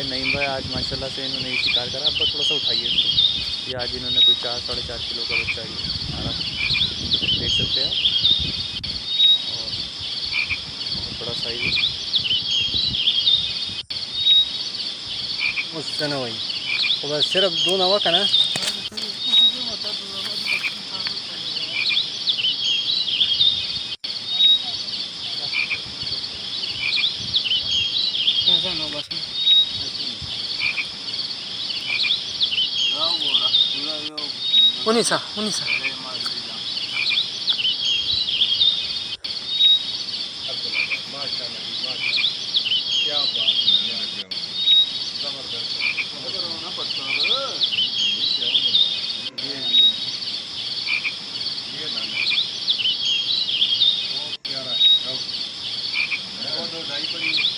आज नईम भाई आज माशाल्लाह से इन्होंने ये शिकार करा। अब थोड़ा सा उठाइए इसको। ये आज इन्होंने कोई 4-4.5 किलो का बच्चा ये मारा, देख सकते हैं और बहुत बड़ा साइज मुझसे ना भाई तो बस सिर्फ 2 नवा का ना उन्नीस क्या